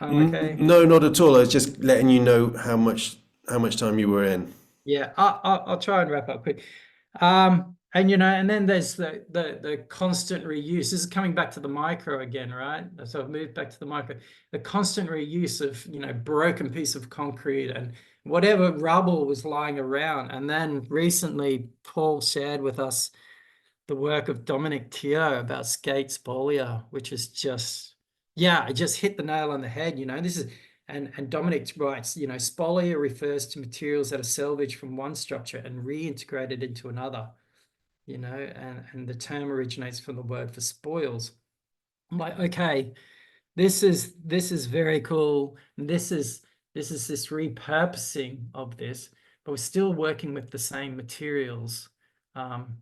Okay. No, not at all. I was just letting you know how much time you were in. Yeah, I'll try and wrap up quick. And you know, and then there's the constant reuse. This is coming back to the micro again, right? So I've moved back to the micro. The constant reuse of, you know, broken piece of concrete and whatever rubble was lying around. And then recently, Paul shared with us the work of Dominic Teo about skate spolia, which is just, yeah, it just hit the nail on the head. You know, this is, And Dominic writes, you know, spolia refers to materials that are salvaged from one structure and reintegrated into another, you know, and the term originates from the word for spoils. I'm like, okay, this is very cool. And this is this repurposing of this, but we're still working with the same materials. And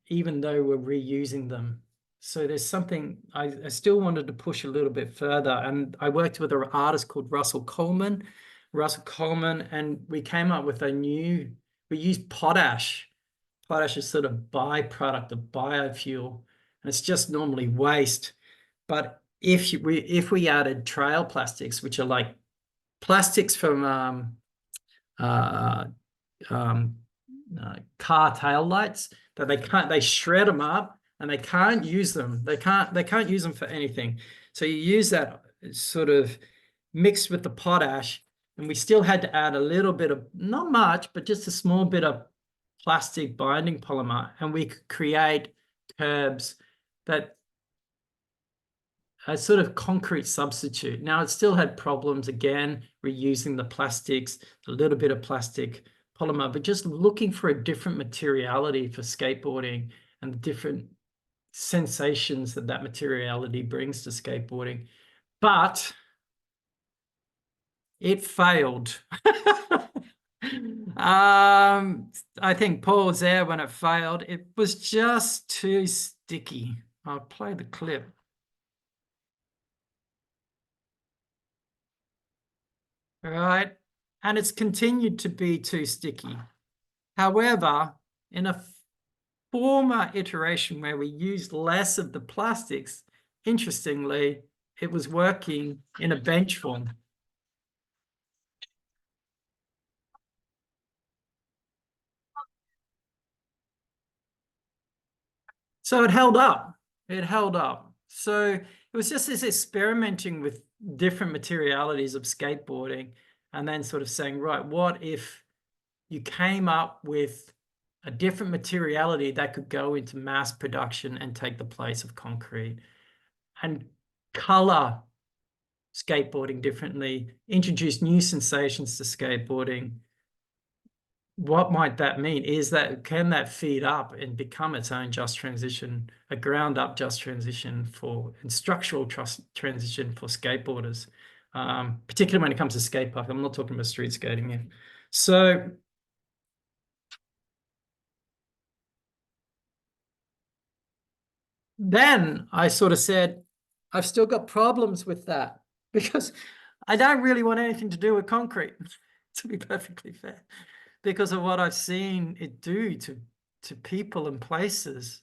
even though we're reusing them. So there's something I still wanted to push a little bit further. And I worked with an artist called Russell Coleman, and we came up with we used potash. Potash is sort of byproduct of biofuel, and it's just normally waste. But if we added trail plastics, which are like plastics from car tail lights, that they shred them up and they can't use them. They can't use them for anything. So you use that sort of mixed with the potash, and we still had to add a little bit of, not much, but just a small bit of plastic binding polymer, and we could create curbs that a sort of concrete substitute. Now, it still had problems, again, reusing the plastics, a little bit of plastic polymer, but just looking for a different materiality for skateboarding and the different sensations that materiality brings to skateboarding. But it failed. I think Paul was there when it failed. It was just too sticky. I'll play the clip. All right. And it's continued to be too sticky. However, in a former iteration where we used less of the plastics, interestingly, it was working in a bench form. So it held up. It held up. So it was just this experimenting with different materialities of skateboarding, and then sort of saying, right, what if you came up with a different materiality that could go into mass production and take the place of concrete, and color skateboarding differently, introduce new sensations to skateboarding. What might that mean? Can that feed up and become its own just transition, a ground up just transition and structural transition for skateboarders, particularly when it comes to skate park. I'm not talking about street skating here. So then I sort of said, I've still got problems with that because I don't really want anything to do with concrete, to be perfectly fair, because of what I've seen it do to people and places.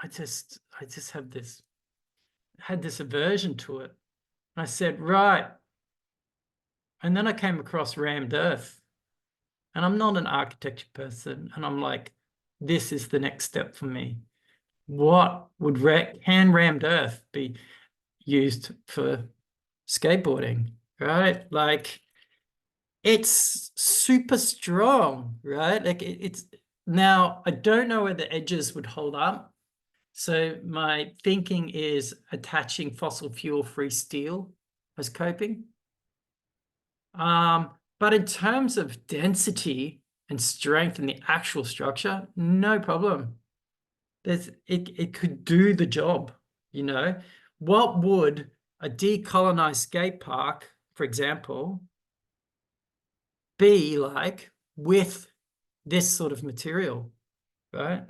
I just had this aversion to it. And I said, right. And then I came across rammed earth. And I'm not an architecture person. And I'm like, this is the next step for me. Can rammed earth be used for skateboarding, right? Like, it's super strong, right? Like it's now, I don't know where the edges would hold up. So my thinking is attaching fossil fuel-free steel as coping. But in terms of density and strength in the actual structure, no problem. It could do the job, you know. What would a decolonized skate park, for example, be like with this sort of material, right?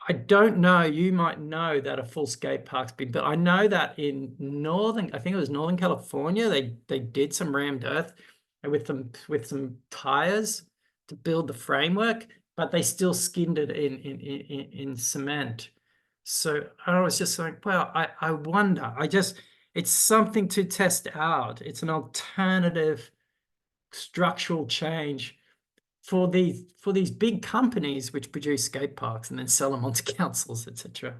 I don't know, you might know that a full skate park's been built. I know that in I think it was Northern California, they did some rammed earth with some tires to build the framework, but they still skinned it in cement. So I was just like, well, I wonder, it's something to test out. It's an alternative structural change for these big companies which produce skate parks and then sell them onto councils, etc.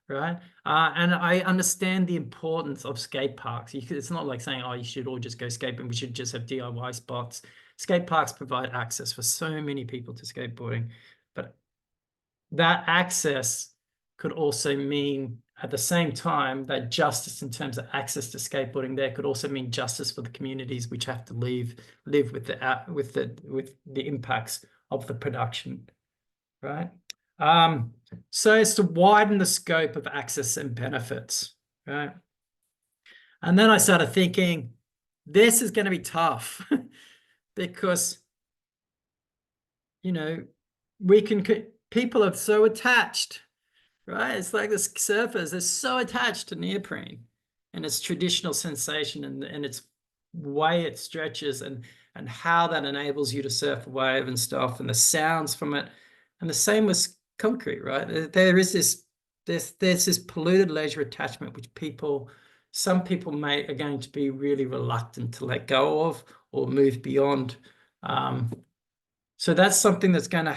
Right? And I understand the importance of skate parks. It's not like saying, oh, you should all just go skateboarding. We should just have DIY spots. Skate parks provide access for so many people to skateboarding. But that access could also mean at the same time, that justice in terms of access to skateboarding there could also mean justice for the communities which have to live with the impacts of the production, right? So it's to widen the scope of access and benefits, right? And then I started thinking, this is going to be tough because, you know, people are so attached, right? It's like the surfers, they're so attached to neoprene and its traditional sensation and its way it stretches and how that enables you to surf a wave and stuff and the sounds from it. And the same with concrete, right? There's this polluted leisure attachment which some people are going to be really reluctant to let go of or move beyond. So that's something that's going to,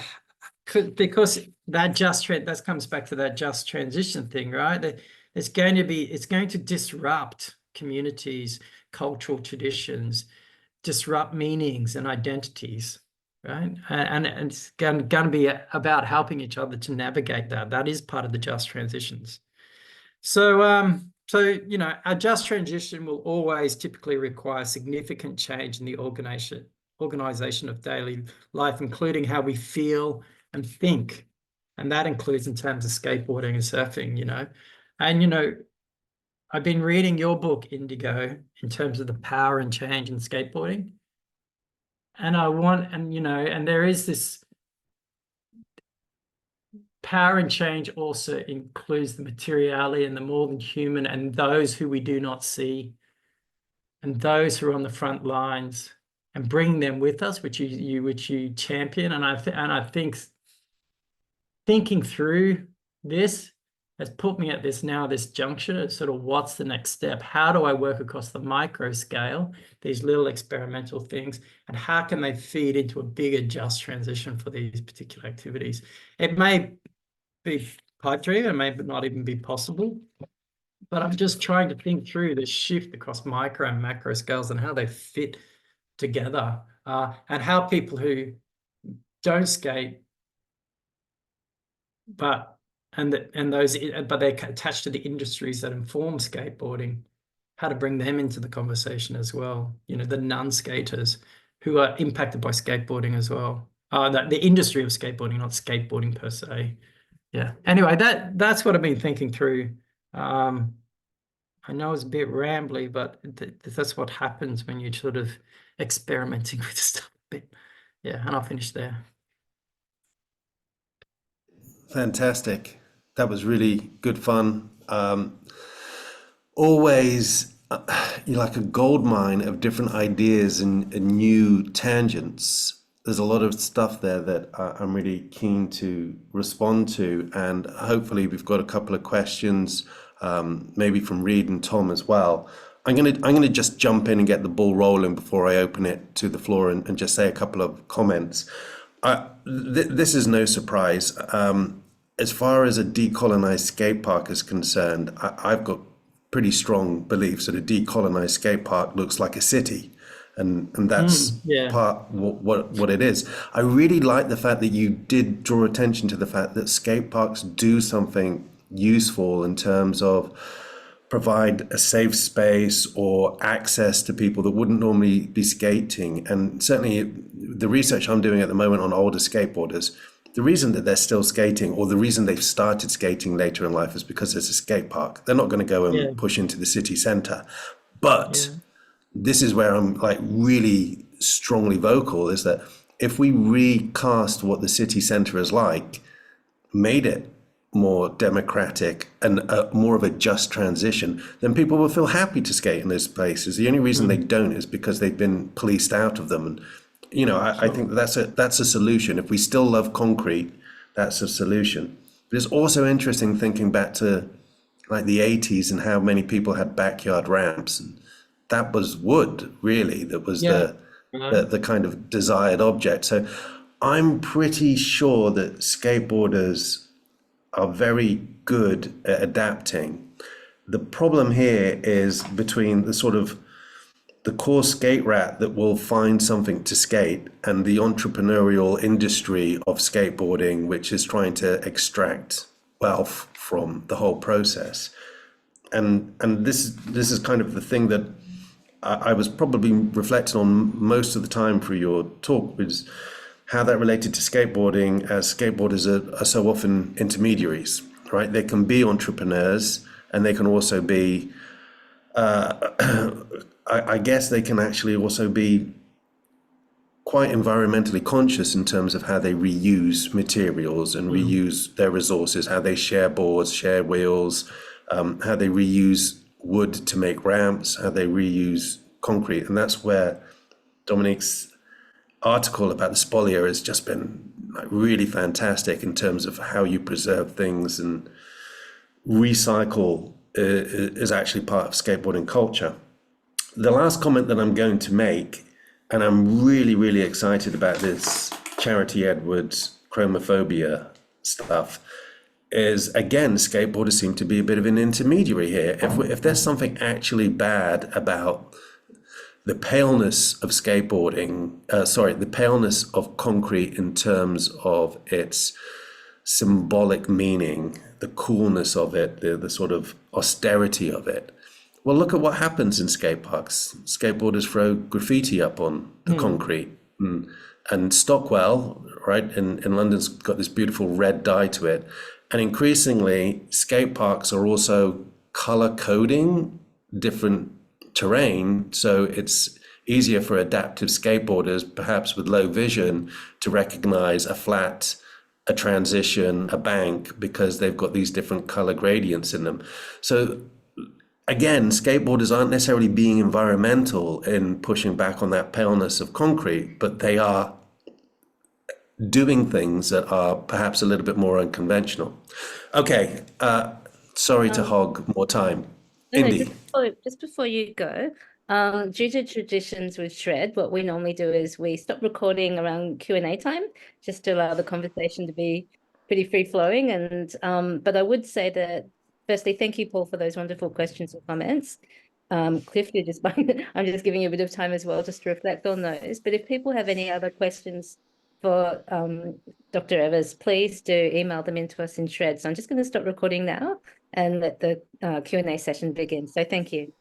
because that comes back to that just transition thing, right? It's going to disrupt communities, cultural traditions, disrupt meanings and identities, right? And it's going to be about helping each other to navigate that. That is part of the just transitions. So, you know, a just transition will always typically require significant change in the organization of daily life, including how we feel and think. And that includes in terms of skateboarding and surfing, you know. And, you know, I've been reading your book, Indigo, in terms of the power and change in skateboarding. And you know, and there is this power and change also includes the materiality and the more than human and those who we do not see and those who are on the front lines and bringing them with us, which you champion. And I think thinking through this has put me at this juncture of sort of what's the next step? How do I work across the micro scale, these little experimental things, and how can they feed into a bigger just transition for these particular activities? It may be pipe dream, it may not even be possible, but I'm just trying to think through the shift across micro and macro scales and how they fit together, and how people who don't skate but they're attached to the industries that inform skateboarding, how to bring them into the conversation as well. You know, the non-skaters who are impacted by skateboarding as well. The industry of skateboarding, not skateboarding per se. Yeah. Anyway, that's what I've been thinking through. I know it's a bit rambly, but that's what happens when you're sort of experimenting with stuff a bit. Yeah, and I'll finish there. Fantastic. That was really good fun. Always you're like a gold mine of different ideas and new tangents. There's a lot of stuff there that I'm really keen to respond to, and hopefully we've got a couple of questions, maybe from Reed and Tom as well. I'm gonna just jump in and get the ball rolling before I open it to the floor and just say a couple of comments. This is no surprise. As far as a decolonized skate park is concerned, I've got pretty strong beliefs that a decolonized skate park looks like a city, and that's part what it is. I really like the fact that you did draw attention to the fact that skate parks do something useful in terms of provide a safe space or access to people that wouldn't normally be skating. And certainly the research I'm doing at the moment on older skateboarders, the reason that they're still skating or the reason they've started skating later in life is because there's a skate park. They're not going to go and push into the city center. But this is where I'm like really strongly vocal, is that if we recast what the city center is like, made it more democratic and more of a just transition, then people will feel happy to skate in those places. The only reason they don't is because they've been policed out of them. And you know, I think that's a solution. If we still love concrete, that's a solution. But it's also interesting thinking back to like the 80s and how many people had backyard ramps, and that was wood, really. That was the kind of desired object. So I'm pretty sure that skateboarders are very good at adapting. The problem here is between the sort of the core skate rat that will find something to skate and the entrepreneurial industry of skateboarding, which is trying to extract wealth from the whole process. And this is kind of the thing that I was probably reflecting on most of the time through your talk, was how that related to skateboarding, as skateboarders are so often intermediaries, right? They can be entrepreneurs, and they can also be, I guess they can actually also be quite environmentally conscious in terms of how they reuse materials and reuse their resources, how they share boards, share wheels, how they reuse wood to make ramps, how they reuse concrete. And that's where Dominique's article about the spolia has just been like really fantastic in terms of how you preserve things, and recycle is actually part of skateboarding culture. The last comment that I'm going to make, and I'm really, really excited about this Charity Edwards chromophobia stuff, is, again, skateboarders seem to be a bit of an intermediary here. If there's something actually bad about the paleness of skateboarding, the paleness of concrete in terms of its symbolic meaning, the coolness of it, the sort of austerity of it. Well, look at what happens in skate parks. Skateboarders throw graffiti up on the concrete. And Stockwell, right, in London's got this beautiful red dye to it. And increasingly, skate parks are also color coding different terrain. So it's easier for adaptive skateboarders, perhaps with low vision, to recognize a flat, a transition, a bank, because they've got these different color gradients in them. So again, skateboarders aren't necessarily being environmental in pushing back on that paleness of concrete, but they are doing things that are perhaps a little bit more unconventional. Okay, sorry to hog more time. No, Indy. just before you go, due to traditions with SHRED, what we normally do is we stop recording around Q&A time, just to allow the conversation to be pretty free-flowing. And but I would say that, firstly, thank you, Paul, for those wonderful questions and comments. Cliff, I'm just giving you a bit of time as well just to reflect on those. But if people have any other questions for Dr. Evers, please do email them into us in SHRED. So I'm just going to stop recording now and let the Q&A session begin. So thank you.